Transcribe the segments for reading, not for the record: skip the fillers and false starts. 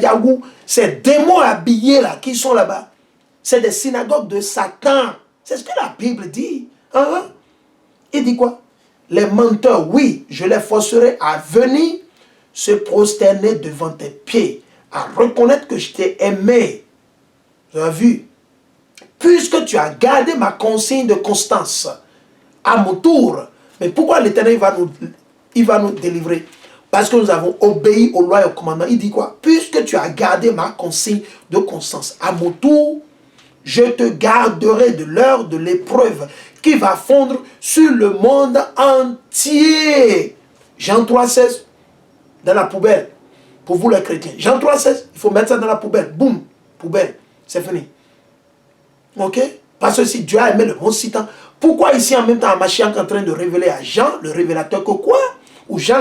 Yahou, ces démons habillés là qui sont là-bas, c'est des synagogues de Satan. C'est ce que la Bible dit. Hein? Il dit quoi? Les menteurs, oui, je les forcerai à venir se prosterner devant tes pieds, à reconnaître que je t'ai aimé. Vous avez vu? Puisque tu as gardé ma consigne de constance, à mon tour. Mais pourquoi l'Éternel va nous délivrer? Parce que nous avons obéi aux lois et aux commandements. Il dit quoi? Puisque tu as gardé ma consigne de constance, à mon tour, je te garderai de l'heure de l'épreuve qui va fondre sur le monde entier. Jean 3,16 dans la poubelle. Pour vous les chrétiens. Jean 3,16, il faut mettre ça dans la poubelle. Boum, poubelle. C'est fini. Ok? Parce que si Dieu a aimé le monde si tant, pourquoi ici en même temps Mashiach est en train de révéler à Jean, le révélateur, que quoi? Ou Jean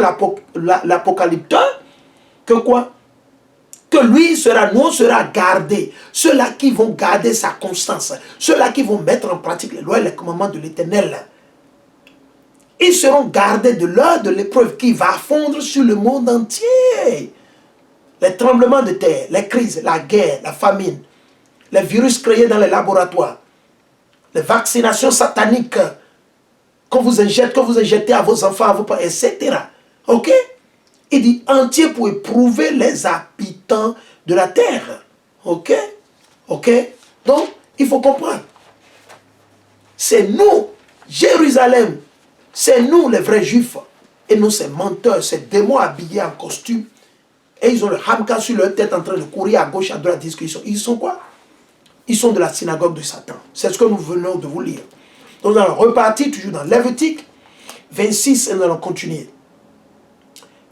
l'apocalypteur, que quoi? Que lui sera, nous sera gardé. Ceux-là qui vont garder sa constance, ceux-là qui vont mettre en pratique les lois et les commandements de l'Éternel, ils seront gardés de l'heure de l'épreuve qui va fondre sur le monde entier. Les tremblements de terre, les crises, la guerre, la famine, les virus créés dans les laboratoires, les vaccinations sataniques qu'on vous injectez à vos enfants, à vos parents, etc. Ok? Il dit entier pour éprouver les habitants de la terre. Ok? Ok? Donc, il faut comprendre. C'est nous, Jérusalem, c'est nous les vrais juifs. Et nous, ces menteurs, ces démons habillés en costume. Et ils ont le hamka sur leur tête en train de courir à gauche, à droite, disent qu'ils sont. Ils sont quoi? Ils sont de la synagogue de Satan. C'est ce que nous venons de vous lire. Donc nous allons repartir toujours dans Lévitique 26 et nous allons continuer.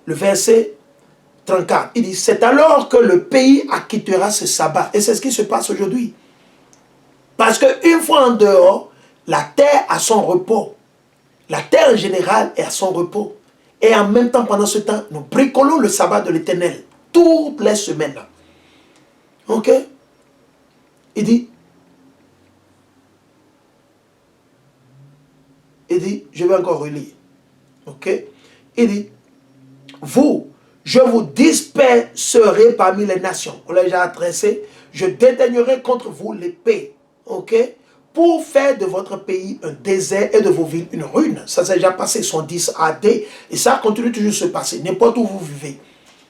Le verset 34. Il dit, c'est alors que le pays acquittera ce sabbat. Et c'est ce qui se passe aujourd'hui. Parce qu'une fois en dehors, la terre a son repos. La terre en général est à son repos. Et en même temps, pendant ce temps, nous bricolons le sabbat de l'Éternel. Toutes les semaines. Ok? Il dit, je vais encore relire. Ok? Il dit, vous, je vous disperserai parmi les nations. On l'a déjà adressé. Je déteignerai contre vous l'épée. Ok? Pour faire de votre pays un désert et de vos villes une ruine. Ça s'est déjà passé, 110 AD. Et ça continue toujours de se passer, n'importe où vous vivez.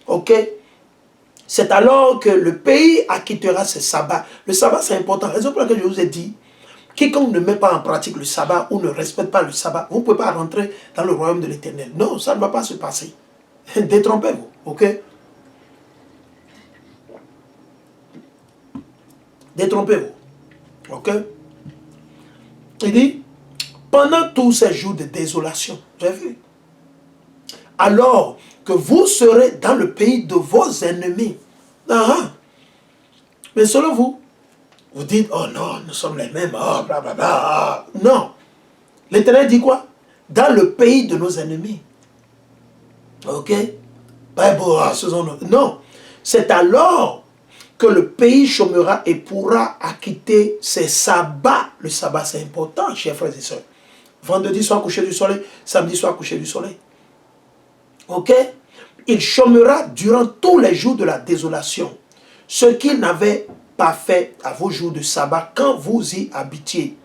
Ok? C'est alors que le pays acquittera ce sabbat. Le sabbat, c'est important. La raison pour laquelle je vous ai dit, quiconque ne met pas en pratique le sabbat ou ne respecte pas le sabbat, vous ne pouvez pas rentrer dans le royaume de l'Éternel. Non, ça ne va pas se passer. Détrompez-vous, ok? Détrompez-vous, ok? Il dit, pendant tous ces jours de désolation, vous avez vu? Alors que vous serez dans le pays de vos ennemis. Mais selon vous, vous dites, oh non, nous sommes les mêmes, oh blablabla. Non. L'Éternel dit quoi? Dans le pays de nos ennemis. Ok? Non. C'est alors que le pays chômera et pourra acquitter ses sabbats. Le sabbat, c'est important, chers frères et sœurs. Vendredi soir, coucher du soleil. Samedi soir, coucher du soleil. Ok? Il chômera durant tous les jours de la désolation. Ce qu'il n'avait pas fait à vos jours de sabbat quand vous y habitiez.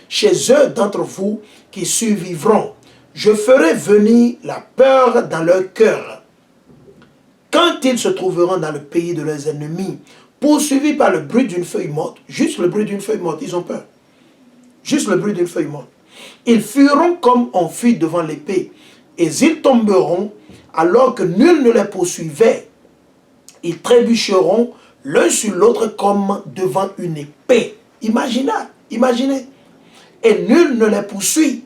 Chez eux d'entre vous qui survivront, je ferai venir la peur dans leur cœur. Quand ils se trouveront dans le pays de leurs ennemis, poursuivis par le bruit d'une feuille morte, juste le bruit d'une feuille morte, ils ont peur. Juste le bruit d'une feuille morte. Ils fuiront comme on fuit devant l'épée, et ils tomberont alors que nul ne les poursuivait. Ils trébucheront l'un sur l'autre comme devant une épée. Imaginez. Et nul ne les poursuit.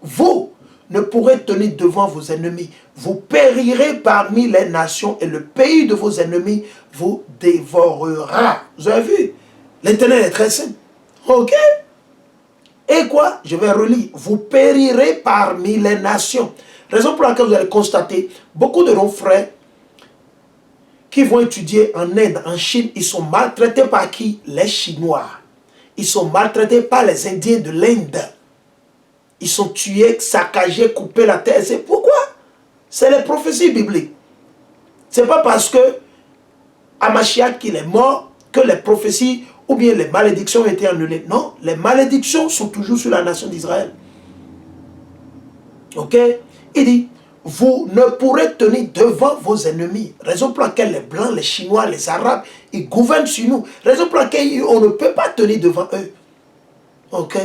Vous ne pourrez tenir devant vos ennemis. Vous périrez parmi les nations et le pays de vos ennemis vous dévorera. Vous avez vu? L'Éternel est très simple. Ok? Et quoi? Je vais relire. Vous périrez parmi les nations. Raison pour laquelle vous allez constater, beaucoup de nos frères qui vont étudier en Inde, en Chine, ils sont maltraités par qui? Les Chinois. Ils sont maltraités par les Indiens de l'Inde. Ils sont tués, saccagés, coupés la tête. C'est pourquoi? C'est les prophéties bibliques. Ce n'est pas parce que Mashiach qu'il est mort, que les prophéties ou bien les malédictions ont été annulées. Non, les malédictions sont toujours sur la nation d'Israël. Ok? Il dit, vous ne pourrez tenir devant vos ennemis. Raison pour laquelle les Blancs, les Chinois, les Arabes, ils gouvernent sur nous. Raison pour laquelle on ne peut pas tenir devant eux. Ok?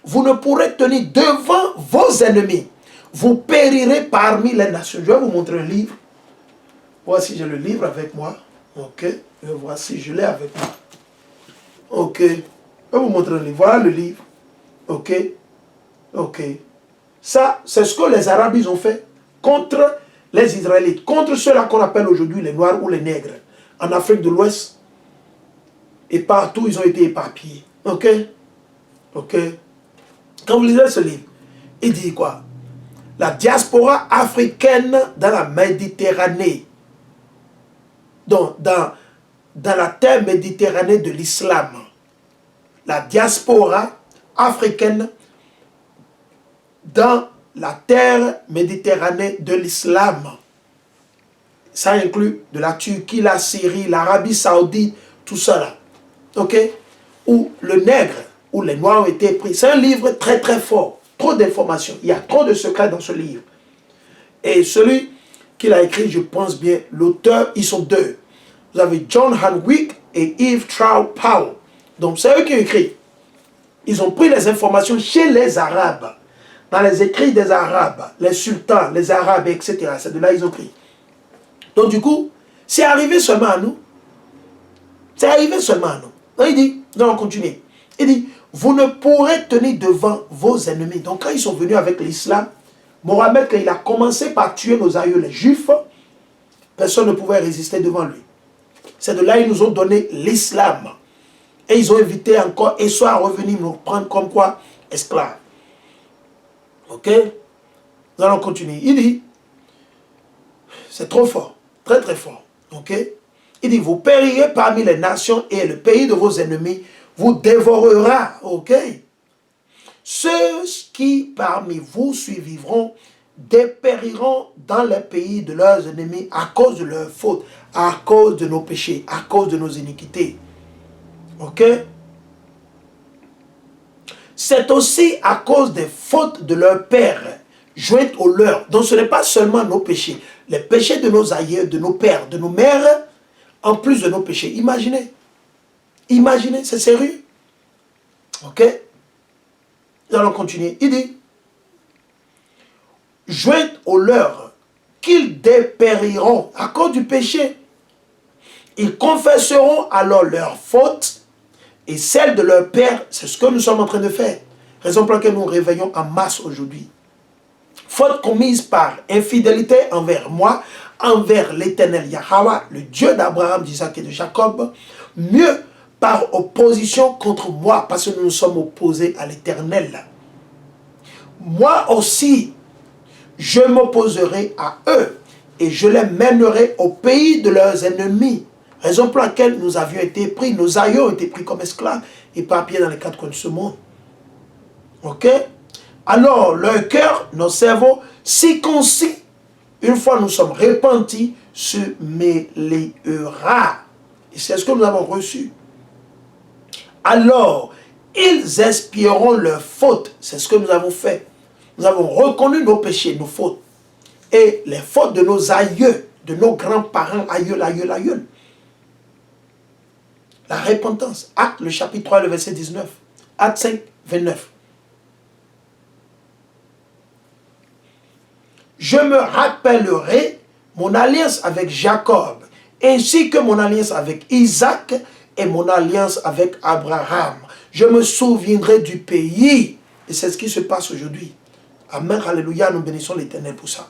Vous ne pourrez tenir devant vos ennemis. Vous périrez parmi les nations. Je vais vous montrer un livre. Voici, j'ai le livre avec moi. Ok? Voici, je l'ai avec moi. Ok? Je vais vous montrer un livre. Voilà le livre. Ok? Ok? Ça, c'est ce que les Arabes ils ont fait contre les Israélites, contre ceux-là qu'on appelle aujourd'hui les Noirs ou les Nègres. En Afrique de l'Ouest, et partout, ils ont été éparpillés. Ok? Ok? Quand vous lisez ce livre, il dit quoi? La diaspora africaine dans la Méditerranée, donc dans la terre méditerranée de l'islam. La diaspora africaine dans la terre méditerranée de l'islam. Ça inclut de la Turquie, la Syrie, l'Arabie Saoudite, tout ça là. Ok? Où le nègre, où les noirs ont été pris. C'est un livre très très fort. Trop d'informations. Il y a trop de secrets dans ce livre. Et celui qui l'a écrit, je pense bien, l'auteur, ils sont deux. Vous avez John Hanwick et Eve Trout Powell. Donc c'est eux qui ont écrit. Ils ont pris les informations chez les Arabes. Dans les écrits des Arabes, les sultans, les Arabes, etc. C'est de là qu'ils ont pris. Donc du coup, c'est arrivé seulement à nous. C'est arrivé seulement à nous. Donc il dit, non, on continue. Il dit, vous ne pourrez tenir devant vos ennemis. Donc quand ils sont venus avec l'islam, Mohammed, quand il a commencé par tuer nos aïeux, les juifs, personne ne pouvait résister devant lui. C'est de là qu'ils nous ont donné l'islam. Et ils ont invité encore Esau à revenir nous prendre comme quoi? Esclaves. Ok? Nous allons continuer. Il dit, c'est trop fort, très très fort. Ok? Il dit, vous périrez parmi les nations et le pays de vos ennemis vous dévorera. Ok? Ceux qui parmi vous survivront dépériront dans les pays de leurs ennemis à cause de leurs fautes, à cause de nos péchés, à cause de nos iniquités. Ok? C'est aussi à cause des fautes de leurs pères, jointes aux leurs. Donc ce n'est pas seulement nos péchés, les péchés de nos aïeux, de nos pères, de nos mères, en plus de nos péchés. Imaginez. Imaginez, c'est sérieux. Ok? Nous allons continuer. Il dit, jointes aux leurs, qu'ils dépériront à cause du péché. Ils confesseront alors leurs fautes et celles de leur père. C'est ce que nous sommes en train de faire. Raison pour laquelle nous réveillons en masse aujourd'hui. Faute commise par infidélité envers moi, envers l'Éternel Yahweh, le Dieu d'Abraham, d'Isaac et de Jacob. Mieux par opposition contre moi, parce que nous nous sommes opposés à l'Éternel. Moi aussi, je m'opposerai à eux et je les mènerai au pays de leurs ennemis. Raison pour laquelle nous avions été pris, nos aïeux ont été pris comme esclaves et éparpillés dans les quatre coins de ce monde. Ok? Alors, leur cœur, nos cerveaux, circoncis, une fois nous sommes repentis, se mêlera. Et c'est ce que nous avons reçu. Alors, ils expieront leurs fautes. C'est ce que nous avons fait. Nous avons reconnu nos péchés, nos fautes. Et les fautes de nos aïeux, de nos grands-parents, aïeux, aïeux, aïeux. La repentance. Acte, le chapitre 3, le verset 19. Acte 5, 29. Je me rappellerai mon alliance avec Jacob, ainsi que mon alliance avec Isaac et mon alliance avec Abraham. Je me souviendrai du pays. Et c'est ce qui se passe aujourd'hui. Amen, alléluia, nous bénissons l'Éternel pour ça.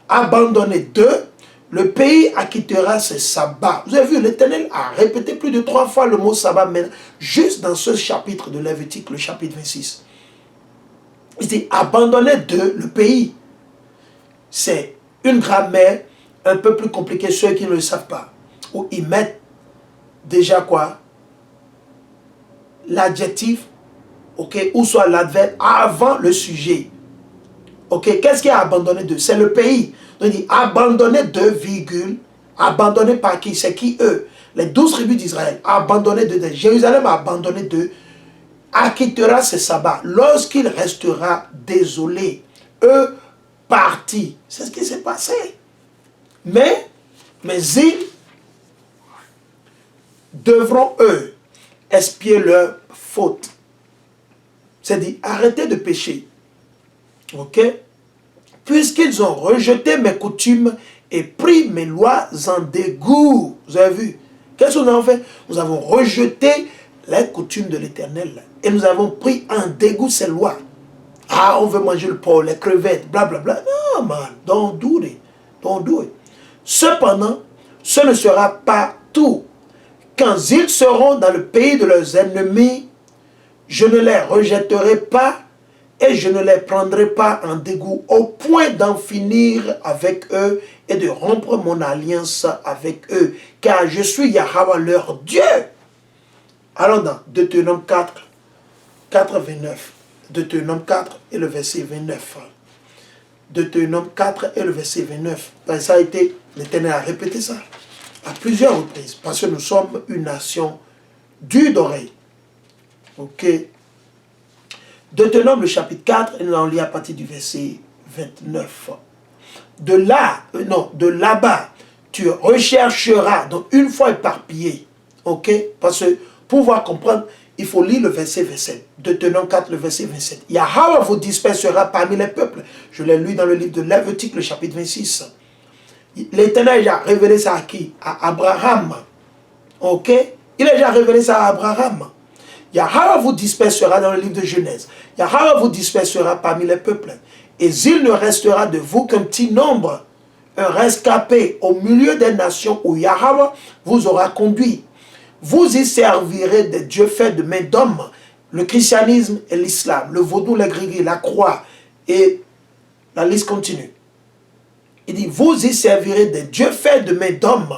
Abandonné d'eux, le pays acquittera ses sabbats. Vous avez vu, l'Éternel a répété plus de 3 fois le mot sabbat, mais juste dans ce chapitre de Lévitique, le chapitre 26. Il dit, abandonné d'eux, le pays. C'est une grammaire un peu plus compliquée, ceux qui ne le savent pas. Où ils mettent déjà quoi? L'adjectif, ok, ou soit l'adverbe avant le sujet. Ok, qu'est-ce qui a abandonné d'eux? C'est le pays. Donc il dit abandonné de, virgule, Abandonnés par qui? C'est qui eux? Les 12 tribus d'Israël, abandonnés de Jérusalem, abandonné d'eux, acquittera ses sabbats lorsqu'il restera désolé. Eux partis. C'est ce qui s'est passé. Mais ils devront, eux, expier leurs fautes. C'est-à-dire, arrêtez de pécher. Ok? Puisqu'ils ont rejeté mes coutumes et pris mes lois en dégoût. Vous avez vu? Qu'est-ce qu'on a fait? Nous avons rejeté les coutumes de l'Éternel. Et nous avons pris en dégoût ces lois. Ah, on veut manger le porc, les crevettes, blablabla. Non, man, don't do it. Don't do it. Cependant, ce ne sera pas tout. Quand ils seront dans le pays de leurs ennemis, je ne les rejetterai pas et je ne les prendrai pas en dégoût au point d'en finir avec eux et de rompre mon alliance avec eux, car je suis Yahweh leur Dieu. Allons dans Deutéronome 4, 29. Deutéronome 4 et le verset 29. Deutéronome 4 et le verset 29. Ça a été, l'Éternel a répété ça à plusieurs reprises, parce que nous sommes une nation dure d'oreille. Ok. Deutéronome le chapitre 4, et nous allons lire à partir du verset 29. De là-bas, tu rechercheras, donc une fois éparpillé, ok, parce que pour pouvoir comprendre, il faut lire le verset 27. Deutéronome 4, le verset 27. Yahweh vous dispersera parmi les peuples. Je l'ai lu dans le livre de Lévitique, le chapitre 26. L'Éternel a révélé ça à qui? À Abraham. Ok? Il a déjà révélé ça à Abraham. Yahweh vous dispersera dans le livre de Genèse. Yahweh vous dispersera parmi les peuples. Et il ne restera de vous qu'un petit nombre, un rescapé au milieu des nations où Yahweh vous aura conduit. Vous y servirez des dieux faits de main d'homme, le christianisme et l'islam, le vaudou, le grégui, la croix, et la liste continue. Il dit, vous y servirez des dieux faits de main d'homme,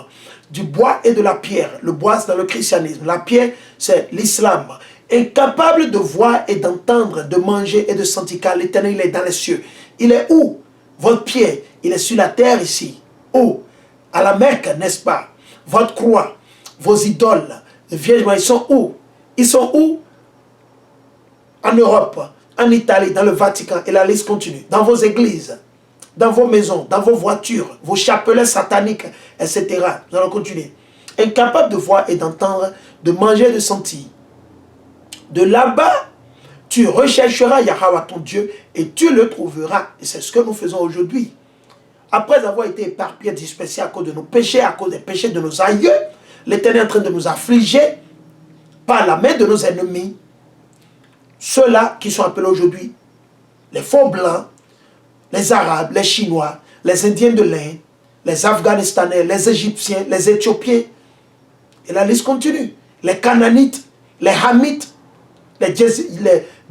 du bois et de la pierre. Le bois, c'est dans le christianisme. La pierre, c'est l'islam. Incapable de voir et d'entendre, de manger et de sentir, car l'Éternel, il est dans les cieux. Il est où? Votre pied, il est sur la terre ici. Où? À la Mecque, n'est-ce pas? Votre croix, vos idoles, les vierges, ils sont où? Ils sont où? En Europe, en Italie, dans le Vatican, et la liste continue. Dans vos églises, dans vos maisons, dans vos voitures, vos chapelets sataniques, etc. Nous allons continuer. Incapable de voir et d'entendre, de manger et de sentir. De là-bas, tu rechercheras Yahweh ton Dieu et tu le trouveras. Et c'est ce que nous faisons aujourd'hui. Après avoir été éparpillés, dispersés à cause de nos péchés, à cause des péchés de nos aïeux, l'Éternel est en train de nous affliger par la main de nos ennemis. Ceux-là qui sont appelés aujourd'hui les faux blancs, les Arabes, les Chinois, les Indiens de l'Inde, les Afghanistanais, les Égyptiens, les Éthiopiens. Et la liste continue. Les Canaanites, les Hamites, les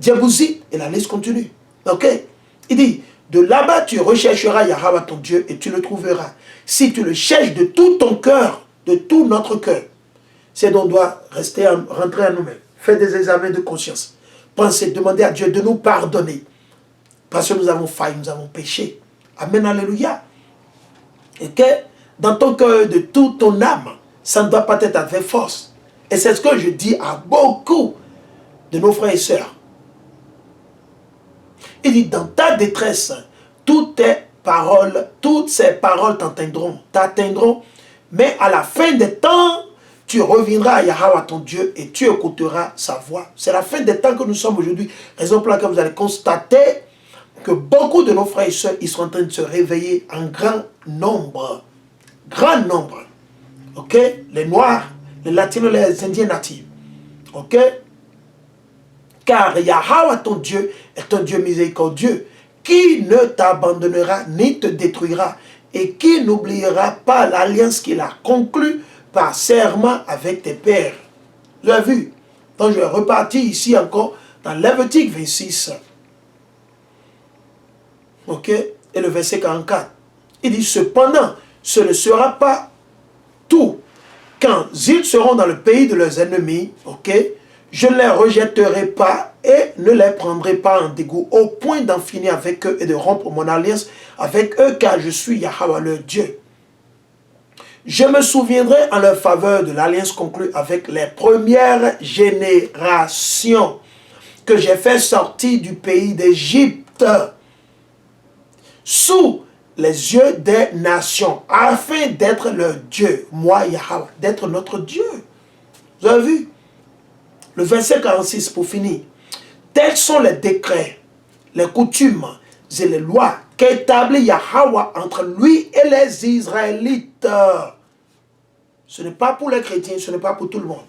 Djebousites, et la liste continue. Ok? Il dit, de là-bas tu rechercheras Yahweh ton Dieu et tu le trouveras. Si tu le cherches de tout ton cœur, de tout notre cœur, c'est donc on doit rentrer à nous-mêmes. Faire des examens de conscience. Pensez, demander à Dieu de nous pardonner. Parce que nous avons failli, nous avons péché. Amen, alléluia. Et que dans ton cœur, de toute ton âme, ça ne doit pas être avec force. Et c'est ce que je dis à beaucoup de nos frères et sœurs. Il dit, dans ta détresse, toutes ces paroles t'atteindront, mais à la fin des temps, tu reviendras à Yahweh ton Dieu et tu écouteras sa voix. C'est la fin des temps que nous sommes aujourd'hui. Raison pour laquelle vous allez constater que beaucoup de nos frères et sœurs, ils sont en train de se réveiller en grand nombre. Grand nombre. Ok? Les Noirs, les Latinos, les Indiens natifs. Ok? Car Yahweh ton Dieu est un Dieu miséricordieux qui ne t'abandonnera ni te détruira et qui n'oubliera pas l'alliance qu'il a conclue par serment avec tes pères. Vous avez vu? Donc je vais repartir ici encore dans Lévitique 26. Ok? Et le verset 44. Il dit, cependant, ce ne sera pas tout. Quand ils seront dans le pays de leurs ennemis, ok? Je ne les rejetterai pas et ne les prendrai pas en dégoût au point d'en finir avec eux et de rompre mon alliance avec eux, car je suis Yahweh leur Dieu. Je me souviendrai en leur faveur de l'alliance conclue avec les premières générations que j'ai fait sortir du pays d'Égypte sous les yeux des nations, afin d'être leur Dieu, moi Yahweh, d'être notre Dieu. Vous avez vu? Le verset 46 pour finir. Tels sont les décrets, les coutumes et les lois qu'établit Yahweh entre lui et les Israélites. Ce n'est pas pour les chrétiens, ce n'est pas pour tout le monde.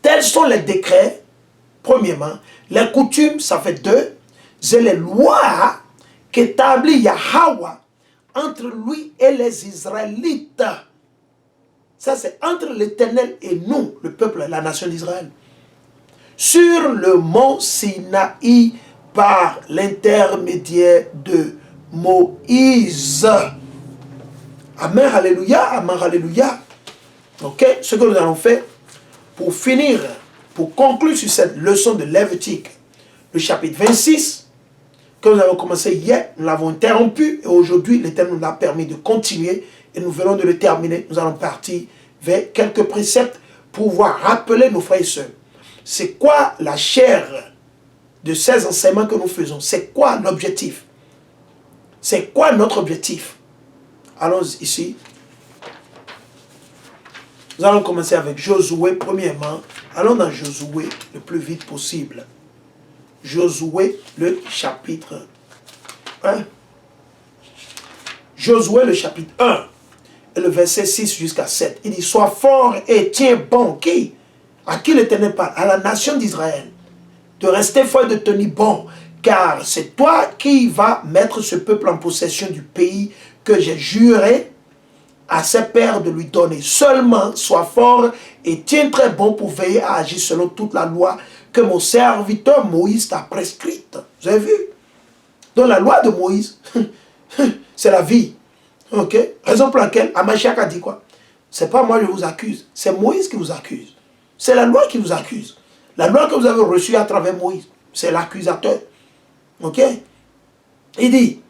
Tels sont les décrets, premièrement, les coutumes, ça fait deux, et les lois qu'établit Yahweh entre lui et les Israélites. Ça, c'est entre l'Éternel et nous, le peuple, la nation d'Israël. Sur le mont Sinaï, par l'intermédiaire de Moïse. Amen, alléluia, amen, alléluia. Ok, ce que nous allons faire pour finir, pour conclure sur cette leçon de Lévitique, le chapitre 26, que nous avons commencé hier, nous l'avons interrompu, et aujourd'hui, l'Éternel nous a permis de continuer, et nous venons de le terminer. Nous allons partir vers quelques préceptes pour pouvoir rappeler nos frères et sœurs. C'est quoi la chair de ces enseignements que nous faisons? C'est quoi l'objectif? C'est quoi notre objectif? Allons ici. Nous allons commencer avec Josué, premièrement. Allons dans Josué le plus vite possible. Josué, le chapitre 1. Josué, le chapitre 1. Et le verset 6 jusqu'à 7. Il dit, sois fort et tiens bon. Qui? À qui l'Éternel parle? À la nation d'Israël. De rester fort et de tenir bon. Car c'est toi qui vas mettre ce peuple en possession du pays que j'ai juré à ses pères de lui donner. Seulement, sois fort et tiens très bon pour veiller à agir selon toute la loi que mon serviteur Moïse t'a prescrite. Vous avez vu? Donc la loi de Moïse, c'est la vie. Ok? Raison pour laquelle Amashak a dit quoi? C'est pas moi qui vous accuse, c'est Moïse qui vous accuse. C'est la loi qui vous accuse. La loi que vous avez reçue à travers Moïse, c'est l'accusateur. Ok? Il dit,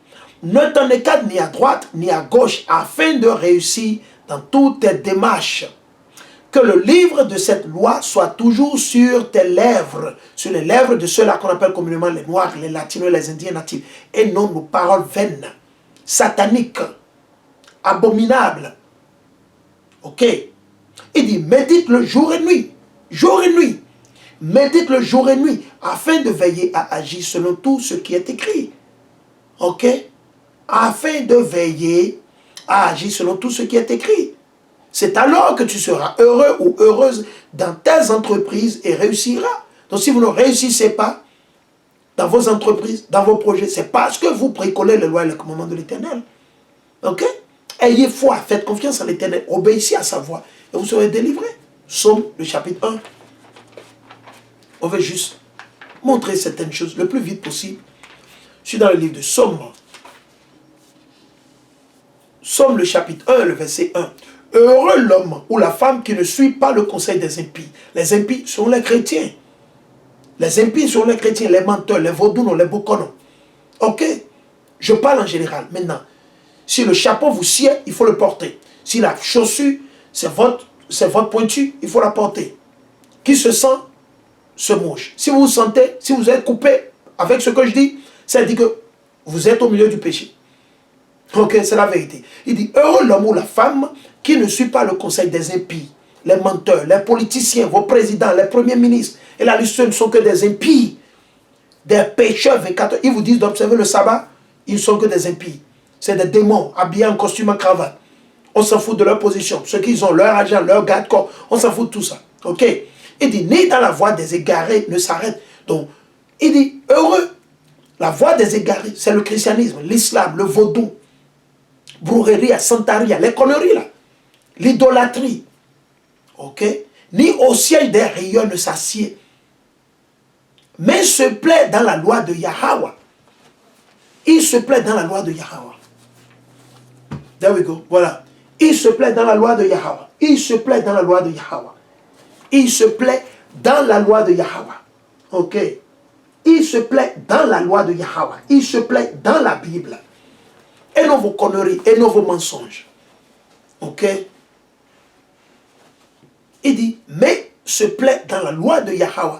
ne t'en écarte ni à droite ni à gauche afin de réussir dans toutes tes démarches. Que le livre de cette loi soit toujours sur tes lèvres, sur les lèvres de ceux-là qu'on appelle communément les Noirs, les Latinos, les Indiens natifs, et non nos paroles vaines, sataniques, abominables. Ok? Il dit, médite le jour et nuit. Jour et nuit. Médite le jour et nuit, afin de veiller à agir selon tout ce qui est écrit. Ok? Afin de veiller à agir selon tout ce qui est écrit. C'est alors que tu seras heureux ou heureuse dans tes entreprises et réussiras. Donc si vous ne réussissez pas dans vos entreprises, dans vos projets, c'est parce que vous bricolez les lois et les commandements de l'Éternel. Ok? Ayez foi, faites confiance en l'Éternel, obéissez à sa voix et vous serez délivrés. Psaume, le chapitre 1. On veut juste montrer certaines choses le plus vite possible. Je suis dans le livre de Psaume. Psaume, le chapitre 1, le verset 1. Heureux l'homme ou la femme qui ne suit pas le conseil des impies. Les impies sont les chrétiens. Les impies sont les chrétiens, les menteurs, les vaudounos, les boconos. Ok? Je parle en général. Maintenant, si le chapeau vous sied, il faut le porter. Si la chaussure, c'est votre pointu, il faut la porter. Qui se sent, se mouche. Si vous vous sentez, si vous êtes coupé avec ce que je dis, ça dit que vous êtes au milieu du péché. Ok, c'est la vérité. Il dit, heureux l'homme ou la femme qui ne suit pas le conseil des impies, les menteurs, les politiciens, vos présidents, les premiers ministres. Et la liste ne sont que des impies, des pécheurs 24 heures. Ils vous disent d'observer le sabbat, ils ne sont que des impies. C'est des démons habillés en costume, en cravate. On s'en fout de leur position. Ceux qui ont leur argent, leur garde-corps, on s'en fout de tout ça. Ok? Il dit, ni dans la voie des égarés ne s'arrête. Donc, il dit, heureux. La voie des égarés, c'est le christianisme, l'islam, le vaudou. Brouillerie, santaria, les conneries là, l'idolâtrie, ok, ni au ciel des rieurs ne s'assied, mais se plaît dans la loi de Yahweh. Il se plaît dans la loi de Yahweh. There we go, voilà. Il se plaît dans la loi de Yahweh. Il se plaît dans la loi de Yahweh. Il se plaît dans la loi de Yahweh. Ok. Il se plaît dans la loi de Yahweh. Il se plaît dans la Bible. Et non vos conneries, et non vos mensonges. Ok? Il dit, mais se plaît dans la loi de Yahweh,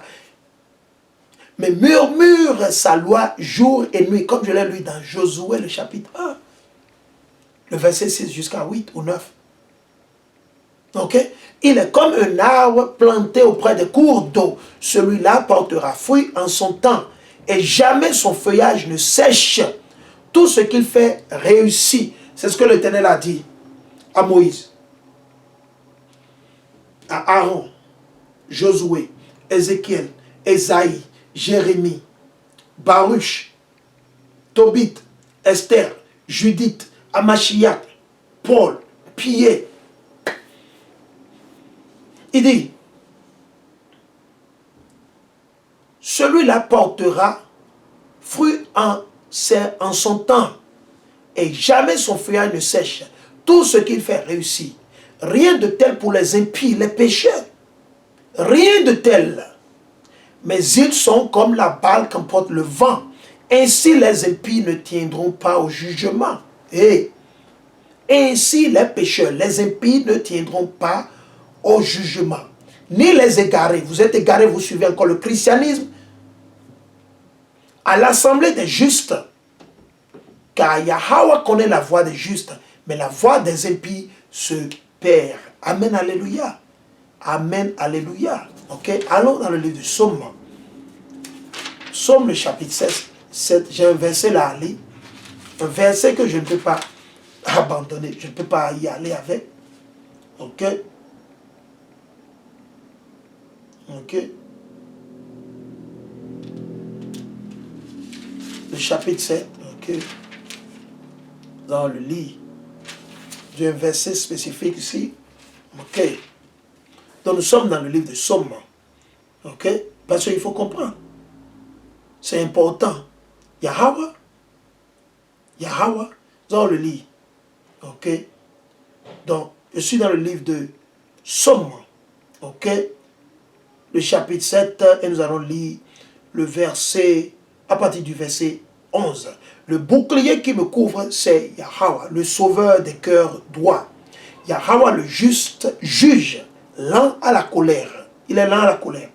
mais murmure sa loi jour et nuit, comme je l'ai lu dans Josué, le chapitre 1, le verset 6 jusqu'à 8 ou 9. Ok? Il est comme un arbre planté auprès des cours d'eau. Celui-là portera fruit en son temps, et jamais son feuillage ne sèche. Tout ce qu'il fait réussit. C'est ce que l'Éternel a dit à Moïse, à Aaron, Josué, Ézéchiel, Ésaïe, Jérémie, Baruch, Tobit, Esther, Judith, Amachiac, Paul, Pierre. Il dit, celui-là portera fruit en son temps, et jamais son feuillage ne sèche. Tout ce qu'il fait réussit. Rien de tel pour les impies, les pécheurs. Rien de tel. Mais ils sont comme la balle qu'emporte le vent. Ainsi les impies ne tiendront pas au jugement. Et ainsi les pécheurs, les impies ne tiendront pas au jugement. Ni les égarés. Vous êtes égarés, vous suivez encore le christianisme. À l'assemblée des justes, car Yahweh connaît la voie des justes, mais la voie des impies se perd. Amen, alléluia. Amen, alléluia. Ok, allons dans le livre de Psaume. Psaume, le chapitre 7, j'ai un verset là à lire. Un verset que je ne peux pas abandonner, je ne peux pas y aller avec. Ok. Ok. Le chapitre 7, ok. Dans le lit. J'ai un verset spécifique ici. Ok. Donc nous sommes dans le livre de Psaume. Ok. Parce qu'il faut comprendre. C'est important. Yahweh. Dans le lit. Ok. Donc, je suis dans le livre de Psaume. Ok. Le chapitre 7. Et nous allons lire le verset, à partir du verset 11. Le bouclier qui me couvre, c'est Yahweh, le sauveur des cœurs droits. Yahweh, le juste, juge, lent à la colère. Il est lent à la colère.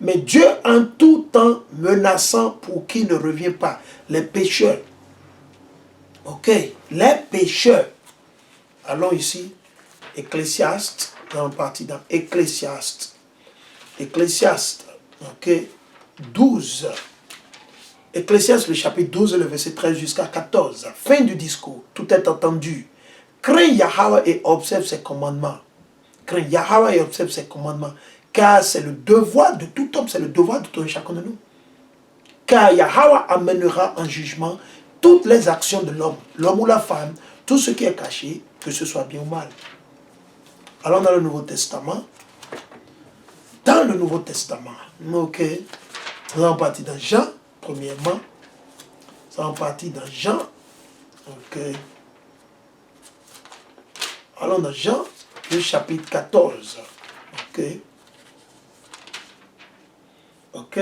Mais Dieu en tout temps menaçant pour qui ne revient pas. Les pécheurs. Ok. Les pécheurs. Allons ici. Ecclésiaste. Dans partie dans Ecclésiaste. Ecclésiaste. Ok. 12. Ecclésiaste, le chapitre 12, le verset 13 jusqu'à 14. Fin du discours. Tout est entendu. Crains Yahweh et observe ses commandements. Crains Yahweh et observe ses commandements. Car c'est le devoir de tout homme, c'est le devoir de tout chacun de nous. Car Yahweh amènera en jugement toutes les actions de l'homme, l'homme ou la femme, tout ce qui est caché, que ce soit bien ou mal. Allons dans le Nouveau Testament. Dans le Nouveau Testament, ok, nous allons partir dans Jean, premièrement. Nous allons partir dans Jean, ok. Allons dans Jean, le chapitre 14, ok. Ok.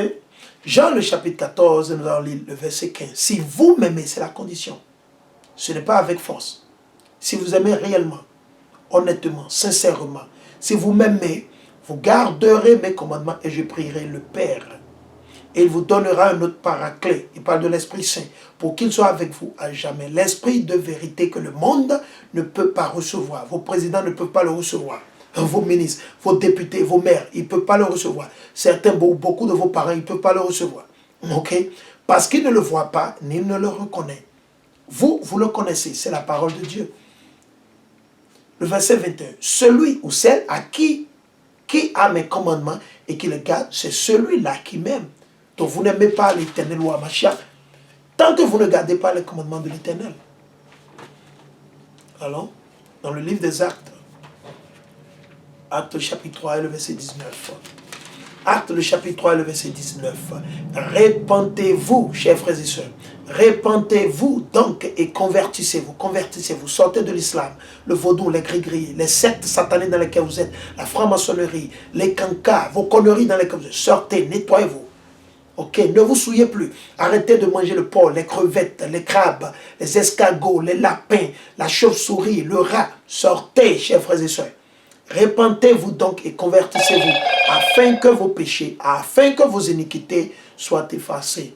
Jean, le chapitre 14, nous allons lire le verset 15. Si vous m'aimez, c'est la condition. Ce n'est pas avec force. Si vous aimez réellement, honnêtement, sincèrement, si vous m'aimez, vous garderez mes commandements et je prierai le Père. Et il vous donnera un autre paraclet. Il parle de l'Esprit Saint, pour qu'il soit avec vous à jamais. L'Esprit de vérité que le monde ne peut pas recevoir. Vos présidents ne peuvent pas le recevoir. Vos ministres, vos députés, vos maires, ils ne peuvent pas le recevoir. Certains, beaucoup de vos parents, ils ne peuvent pas le recevoir. Ok? Parce qu'ils ne le voient pas, ni ne le reconnaissent. Vous, vous le connaissez, c'est la parole de Dieu. Le verset 21. Celui ou celle à qui a mes commandements et qui les garde, c'est celui-là qui m'aime. Donc vous n'aimez pas l'Éternel ou Amachiac tant que vous ne gardez pas les commandements de l'Éternel. Allons dans le livre des Actes. Actes le chapitre 3 et le verset 19. Actes le chapitre 3 et le verset 19. Répentez-vous, chers frères et sœurs. Répentez-vous donc et convertissez-vous. Convertissez-vous. Sortez de l'islam, le vaudou, les gris-gris, les sectes satanées dans lesquelles vous êtes, la franc-maçonnerie, les cancas, vos conneries dans lesquelles vous êtes. Sortez, nettoyez-vous. Ok, ne vous souillez plus. Arrêtez de manger le porc, les crevettes, les crabes, les escargots, les lapins, la chauve-souris, le rat. Sortez, chers frères et sœurs. Répentez-vous donc et convertissez-vous, afin que vos péchés, afin que vos iniquités soient effacées.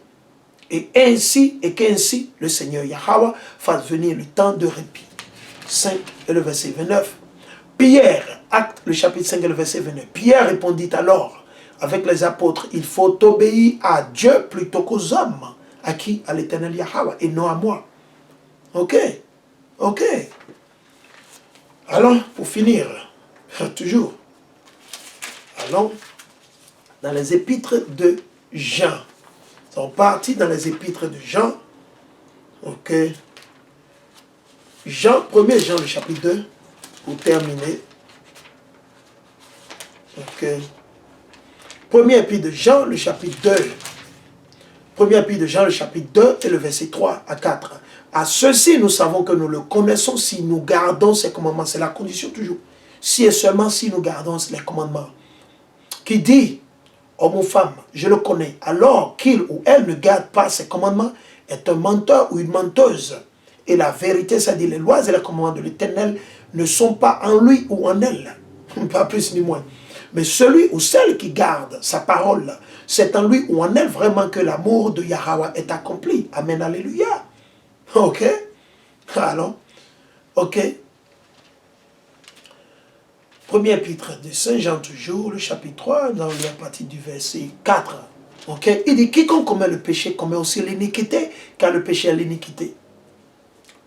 qu'ainsi le Seigneur Yahweh fasse venir le temps de répit. 5 et le verset 29. Pierre, acte le chapitre 5 et le verset 29. Pierre répondit alors avec les apôtres, il faut obéir à Dieu plutôt qu'aux hommes. À qui? À l'Éternel Yahweh et non à moi. Ok. Ok. Allons, pour finir, toujours, allons dans les épîtres de Jean. Nous sommes partis dans les épîtres de Jean. Ok. Jean, 1er Jean, le chapitre 2, pour terminer. Ok. Premier épître de Jean, le chapitre 2. Premier épître de Jean, le chapitre 2 et le verset 3 à 4. À ceci, nous savons que nous le connaissons si nous gardons ses commandements. C'est la condition toujours. Si et seulement si nous gardons les commandements. Qui dit, homme ou femme, je le connais, alors qu'il ou elle ne garde pas ses commandements, est un menteur ou une menteuse. Et la vérité, c'est-à-dire les lois et les commandements de l'Éternel, ne sont pas en lui ou en elle. Pas plus ni moins. Mais celui ou celle qui garde sa parole, c'est en lui ou en elle vraiment que l'amour de Yahweh est accompli. Amen, alléluia. Ok. Alors, ok. Premier épître de Saint Jean toujours, le chapitre 3, dans la partie du verset 4. Ok. Il dit, quiconque commet le péché commet aussi l'iniquité, car le péché est l'iniquité.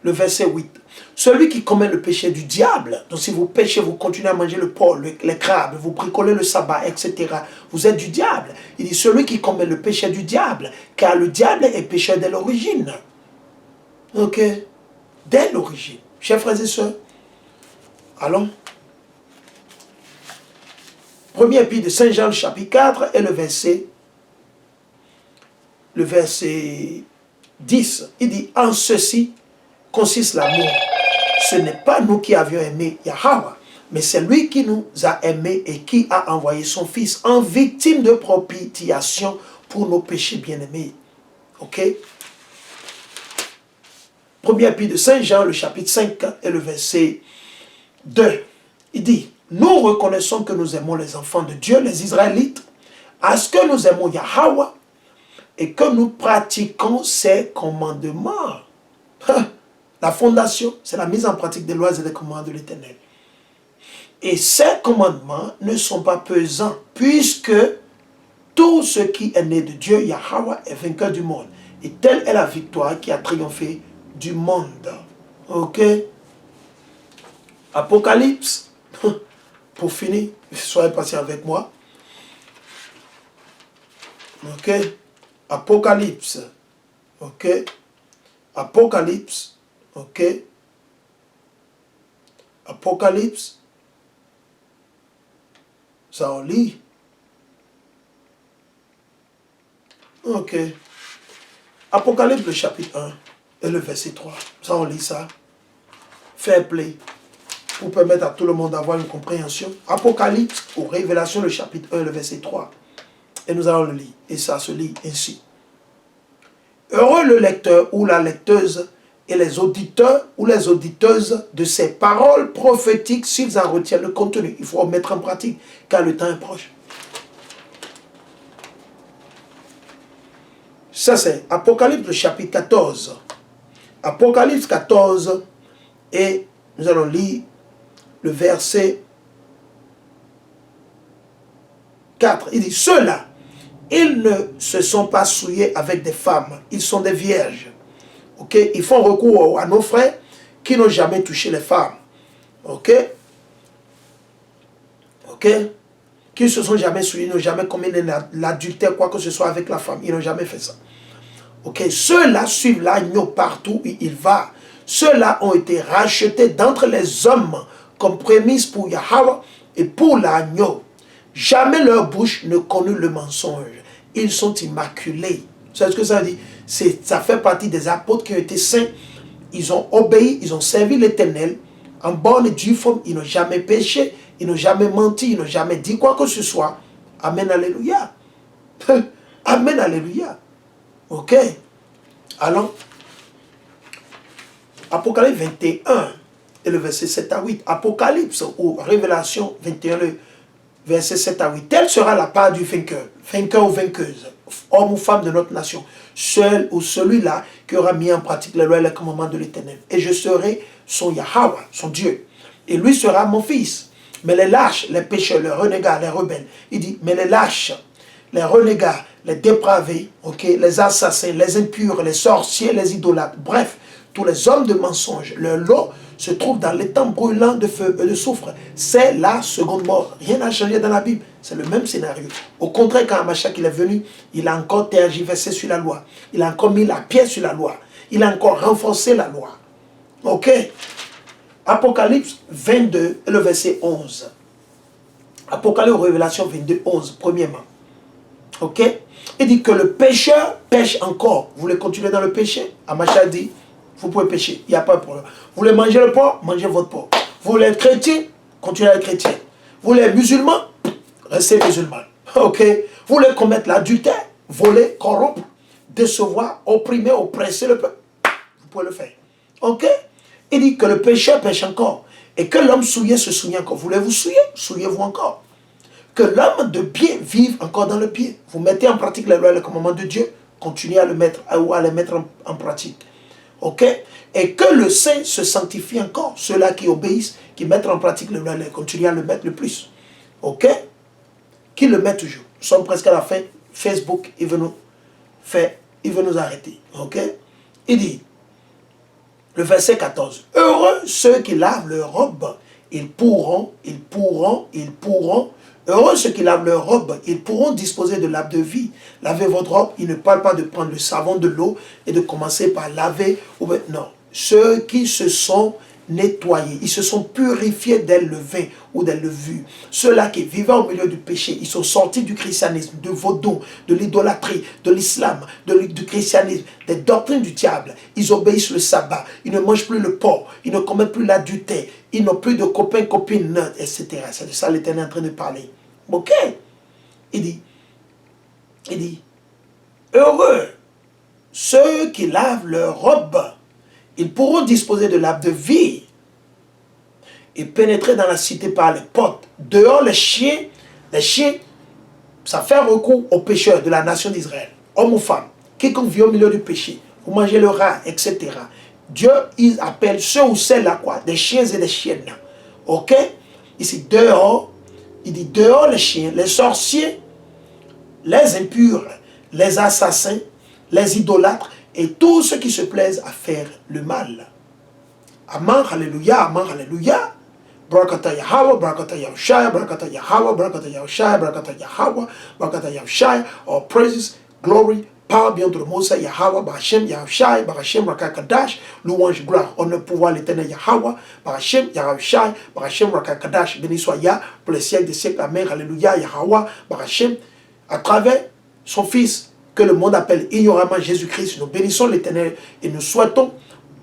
Le verset 8. Celui qui commet le péché du diable, donc si vous péchez, vous continuez à manger le porc, les crabes, vous bricolez le sabbat, etc. Vous êtes du diable. Il dit, celui qui commet le péché du diable, car le diable est pécheur dès l'origine. Ok. Dès l'origine. Chers frères et sœurs, allons. Premier épître de Saint Jean, le chapitre 4, et le verset 10. Il dit, en ceci consiste l'amour. Ce n'est pas nous qui avions aimé Yahweh, mais c'est lui qui nous a aimés et qui a envoyé son Fils en victime de propitiation pour nos péchés bien-aimés. Ok? Premier épître de Saint Jean, le chapitre 5 et le verset 2. Il dit, nous reconnaissons que nous aimons les enfants de Dieu, les Israélites, à ce que nous aimons Yahweh et que nous pratiquons ses commandements. La fondation, c'est la mise en pratique des lois et des commandements de l'Éternel. Et ces commandements ne sont pas pesants, puisque tout ce qui est né de Dieu, Yahweh, est vainqueur du monde. Et telle est la victoire qui a triomphé du monde. Ok? Apocalypse, pour finir, soyez patient avec moi. Ok? Apocalypse. Ok? Apocalypse. Ok. Apocalypse. Ça on lit. Ok. Apocalypse le chapitre 1 et le verset 3. Ça on lit ça. Fair play. Pour permettre à tout le monde d'avoir une compréhension. Apocalypse ou Révélation le chapitre 1 et le verset 3. Et nous allons le lire. Et ça se lit ainsi. Heureux le lecteur ou la lecteuse et les auditeurs ou les auditeuses de ces paroles prophétiques s'ils en retiennent le contenu. Il faut mettre en pratique car le temps est proche. Ça c'est Apocalypse chapitre 14. Apocalypse 14 et nous allons lire le verset 4. Il dit, ceux-là, ils ne se sont pas souillés avec des femmes, ils sont des vierges. Ok, ils font recours à nos frères qui n'ont jamais touché les femmes. Ok, ok, qui ne se sont jamais souillés, n'ont jamais commis l'adultère, quoi que ce soit avec la femme. Ils n'ont jamais fait ça. Ok, ceux-là suivent l'agneau partout où il va. Ceux-là ont été rachetés d'entre les hommes comme prémisse pour Yahweh et pour l'agneau. Jamais leur bouche ne connut le mensonge. Ils sont immaculés. Vous savez ce que ça dit? Ça fait partie des apôtres qui ont été saints. Ils ont obéi, ils ont servi l'Éternel en bonne et due forme. Ils n'ont jamais péché, ils n'ont jamais menti, ils n'ont jamais dit quoi que ce soit. Amen, alléluia. Amen, alléluia. Ok. Allons. Apocalypse 21 et le verset 7 à 8. Apocalypse ou Révélation 21, le verset 7 à 8. Telle sera la part du vainqueur, vainqueur ou vainqueuse, homme ou femme de notre nation, seul ou celui-là qui aura mis en pratique les lois et les commandements de l'Éternel. Et je serai son Yahweh, son Dieu. Et lui sera mon fils. Mais les lâches, les pécheurs, les renégats, les rebelles, il dit, mais les lâches, les renégats, les dépravés, les assassins, les impurs, les sorciers, les idolâtres, bref, tous les hommes de mensonge, leur lot se trouve dans l'étang brûlant de feu et de soufre. C'est la seconde mort. Rien n'a changé dans la Bible. C'est le même scénario. Au contraire, quand Amashak il est venu, il a encore tergiversé sur la loi. Il a encore mis la pierre sur la loi. Il a encore renforcé la loi. Ok? Apocalypse 22, le verset 11. Apocalypse, Révélation 22, 11, premièrement. Ok? Il dit que le pécheur pêche encore. Vous voulez continuer dans le péché? Amashak dit, vous pouvez pécher, il n'y a pas de problème. Vous voulez manger le porc? Mangez votre porc. Vous voulez être chrétien? Continuez à être chrétien. Vous voulez être musulman? Restez musulman. Ok? Vous voulez commettre l'adultère? Voler, corrompre, décevoir, opprimer, oppresser le peuple? Vous pouvez le faire. Ok? Il dit que le pécheur pêche encore. Et que l'homme souillé se souille encore. Vous voulez vous souiller? Souillez-vous encore. Que l'homme de bien vive encore dans le pied. Vous mettez en pratique les lois et les commandements de Dieu. Continuez à le mettre ou à les mettre en pratique. Ok? Et que le saint se sanctifie encore. Ceux-là qui obéissent, qui mettent en pratique le loi, continuent à le mettre le plus. Ok? Qui le met toujours. Nous sommes presque à la fin. Facebook, il veut nous arrêter. Ok? Il dit, le verset 14. Heureux ceux qui lavent leur robe. Ils pourront. Heureux ceux qui lavent leur robe, ils pourront disposer de l'âme de vie. Lavez votre robe, il ne parle pas de prendre le savon de l'eau et de commencer par laver. Non, ceux qui se sont nettoyés, ils se sont purifiés dès le vin ou dès le vu. Ceux-là qui vivaient au milieu du péché, ils sont sortis du christianisme, du vaudou, de l'idolâtrie, de l'islam, du christianisme, des doctrines du diable. Ils obéissent le sabbat, ils ne mangent plus le porc, ils ne commettent plus l'adultère, ils n'ont plus de copains, copines, etc. C'est de ça l'Éternel est en train de parler. Ok? Il dit, heureux ceux qui lavent leur robe, ils pourront disposer de l'âme de vie et pénétrer dans la cité par les portes. Dehors, les chiens, ça fait recours aux pécheurs de la nation d'Israël, hommes ou femmes, quiconque vit au milieu du péché, vous mangez le rat, etc. Dieu, il appelle ceux ou celles-là quoi? Des chiens et des chiennes. Ok? Ici, dehors, il dit dehors les chiens, les sorciers, les impurs, les assassins, les idolâtres et tous ceux qui se plaisent à faire le mal. Amen, alléluia, amen, alléluia. Barakata Yahweh, Barakata Yahushua, Barakata Yahweh, Barakata Yahushua, Barakata Yahweh, Barakata Yahushua. All praises, glory, power be unto the Most High Yahweh, Barashem Yahushua, Barashem Rakakadash, louange, gloire, honneur, pouvoir, l'éternel Yahweh, Barashem Yahushua, Barashem Rakakadash, béni soit Yah, pour les siècles des siècles, amen, alléluia, Yahweh, Barashem, à travers son Fils, que le monde appelle ignoramment Jésus-Christ, nous bénissons l'Éternel et nous souhaitons